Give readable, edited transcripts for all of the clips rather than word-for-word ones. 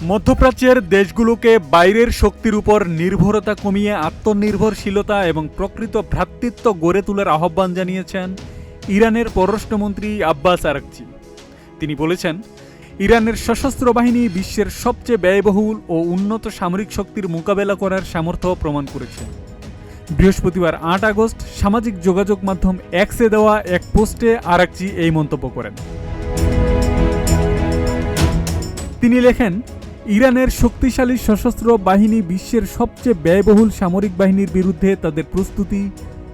মধ্যপ্রাচ্যের দেশগুলোকে বাইরের শক্তির উপর নির্ভরতা কমিয়ে আত্মনির্ভরশীলতা এবং প্রকৃত ভ্রাতৃত্ব গড়ে তোলার আহ্বান জানিয়েছেন ইরানের পররাষ্ট্রমন্ত্রী আব্বাস আরাকচি। তিনি বলেছেন, ইরানের সশস্ত্র বাহিনী বিশ্বের সবচেয়ে ব্যয়বহুল ও উন্নত সামরিক শক্তির মোকাবেলা করার সামর্থ্য প্রমাণ করেছে। বৃহস্পতিবার ৮ আগস্ট সামাজিক যোগাযোগ মাধ্যম এক্সে দেওয়া এক পোস্টে আরাকচি এই মন্তব্য করেন। তিনি লেখেন, ইরানের শক্তিশালী সশস্ত্র বাহিনী বিশ্বের সবচেয়ে ব্যয়বহুল সামরিক বাহিনীর বিরুদ্ধে তাদের প্রস্তুতি,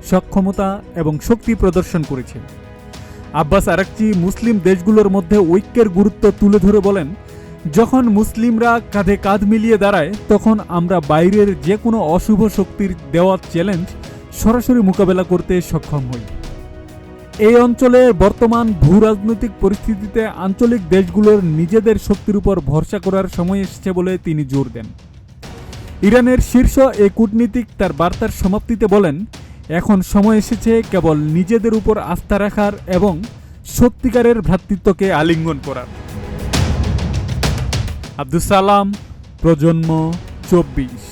সক্ষমতা এবং শক্তি প্রদর্শন করেছে। আব্বাস আরাকচি মুসলিম দেশগুলোর মধ্যে ঐক্যের গুরুত্ব তুলে ধরে বলেন, যখন মুসলিমরা কাঁধে কাঁধ মিলিয়ে দাঁড়ায় তখন আমরা বাইরের যে কোনো অশুভ শক্তির দেওয়া চ্যালেঞ্জ সরাসরি মোকাবেলা করতে সক্ষম হই। এই অঞ্চলে বর্তমান ভূরাজনৈতিক পরিস্থিতিতে আঞ্চলিক দেশগুলোর নিজেদের শক্তির উপর ভরসা করার সময় এসেছে বলে তিনি জোর দেন। ইরানের শীর্ষ এই কূটনীতিক তার বার্তার সমাপ্তিতে বলেন, এখন সময় এসেছে কেবল নিজেদের উপর আস্থা রাখার এবং সত্যিকারের ভ্রাতৃত্বকে আলিঙ্গন করার। আব্দুস সালাম, প্রজন্ম 24।